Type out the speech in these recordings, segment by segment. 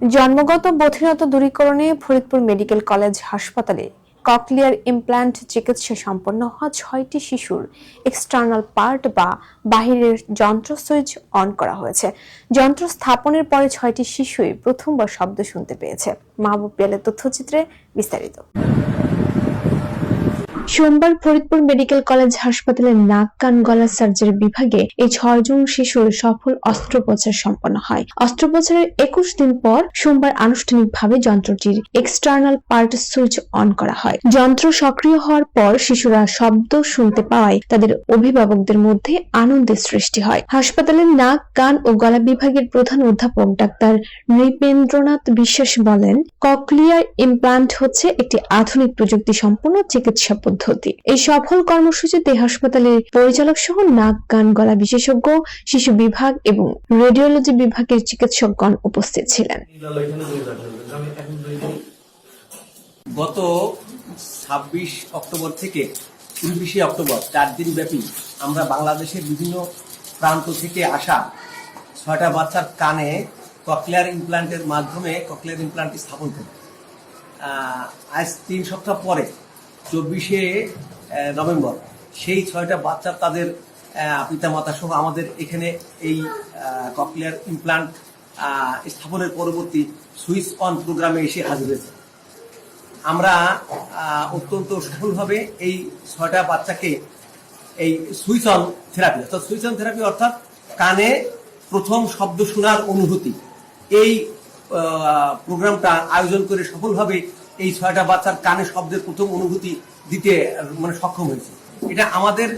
জন্মগত বধিরতা দূরীকরণে Faridpur medical college হাসপাতালে cochlear implant চিকিৎসা সম্পন্ন হওয়া ৬টি শিশুর এক্সটার্নাল পার্ট বা বাহিরের যন্ত্র সুইচ অন করা হয়েছে। যন্ত্র স্থাপনের পরে ৬টি শিশুই প্রথমবার শব্দ শুনতে পেয়েছে। মাহবুব পিয়ালের তথ্যচিত্রে বিস্তারিত। সোমবার ফরিদপুর মেডিকেল কলেজ হাসপাতালের নাক কান গলা সার্জারি বিভাগে এই ৬ জন শিশুর সফল অস্ত্রোপচার সম্পন্ন হয়। অস্ত্রোপচারের ২১ দিন পর সোমবার আনুষ্ঠানিকভাবে যন্ত্রটির এক্সটার্নাল পার্ট সুইচ অন করা হয়। যন্ত্র সক্রিয় হওয়ার পর শিশুরা শব্দ শুনতে পাওয়ায় তাদের অভিভাবকদের মধ্যে আনন্দের সৃষ্টি হয়। হাসপাতালের নাক কান ও গলা বিভাগের প্রধান অধ্যাপক ডাক্তার নৃপেন্দ্রনাথ বিশ্বাস বলেন, ককলিয়ার ইমপ্ল্যান্ট হচ্ছে একটি আধুনিক প্রযুক্তি সম্পন্ন চিকিৎসা পদ্ধতি। এই সফল কর্মসূচিতে হাসপাতালের পরিচালক সহ নাক কান গলা বিশেষজ্ঞ, শিশু বিভাগ এবং রেডিওলজি বিভাগের চিকিৎসকগণ উপস্থিত ছিলেন। গত ২৬ অক্টোবর থেকে ২৯ অক্টোবর ৪ দিন ব্যাপী আমরা বাংলাদেশের বিভিন্ন প্রান্ত থেকে আসা ৬টা বাচ্চার কানে ককলিয়ার ইমপ্ল্যান্টের মাধ্যমে ককলিয়ার ইমপ্ল্যান্টটি স্থাপন করি। আজ ৩ সপ্তাহ পরে ২৪শে নভেম্বর সেই ৬টা বাচ্চা তাদের পিতামাতা সহ আমাদের এখানে এই ককলিয়ার ইমপ্ল্যান্ট স্থাপনের পরবর্তী সুইচ অন প্রোগ্রামে এসে হাজির হয়েছে। আমরা অত্যন্ত সফলভাবে এই ৬টা বাচ্চাকে এই সুইচ অন থেরাপি অর্থাৎ সুইচ অন থেরাপি অর্থাৎ কানে প্রথম শব্দ শোনার অনুভূতি, এই প্রোগ্রামটা আয়োজন করে সফলভাবে এই ৬টা বাচ্চার কানে শব্দের প্রথম অনুভূতি দিতে সক্ষম হয়েছে। এটা আমাদের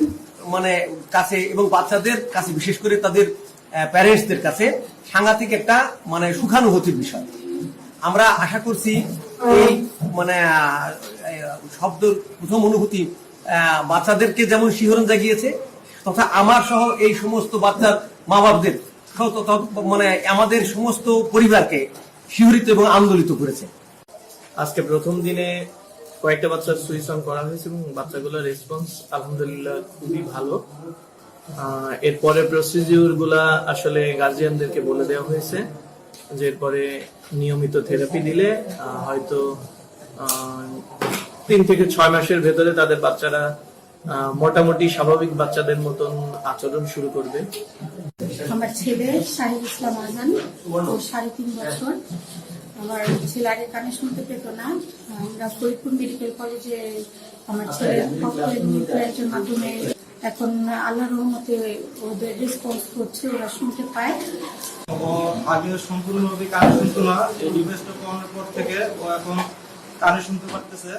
কাছে এবং বাচ্চাদের কাছে, বিশেষ করে তাদের প্যারেন্টসদের কাছে সাংঘাতিক একটা সুখানুভূতির বিষয়। আমরা আশা করছি এই শব্দের প্রথম অনুভূতি বাচ্চাদেরকে যেমন শিহরণ জাগিয়েছে, তথা আমার সহ এই সমস্ত বাচ্চার মা বাপদের আমাদের সমস্ত পরিবারকে শিহরিত এবং আন্দোলিত করেছে। আজকে প্রথম দিনে কয়েকটা বাচ্চার সুইচ অন করা হয়েছে এবং বাচ্চাগুলোর রেসপন্স আলহামদুলিল্লাহ খুবই ভালো। এরপরে প্রসিডিউর গুলা আসলে গার্জিয়ানদেরকে বলে দেওয়া হয়েছে যে এরপরে নিয়মিত থেরাপি দিলে হয়তো ৩ থেকে ৬ মাসের ভেতরে তাদের বাচ্চারা মোটামুটি স্বাভাবিক বাচ্চাদের মতন আচরণ শুরু করবে। আমার ছেলে শাহিদ ইসলাম আজান, ও ৩.৫ বছর। আমার ছেলে আগে কানে শুনতে পেত না। আমরা ফরিদপুর মেডিকেল কলেজে আমার ছেলের ইমপ্ল্যান্টের মাধ্যমে এখন আল্লাহর রহমতে ওদের রেসপন্স করছে, ওরা শুনতে পায়। ও আগে সম্পূর্ণভাবে কানে শুনতো না, এই ডিভাইসটা পাওয়ার পর থেকে ও এখন কানে শুনতে পারতেছে।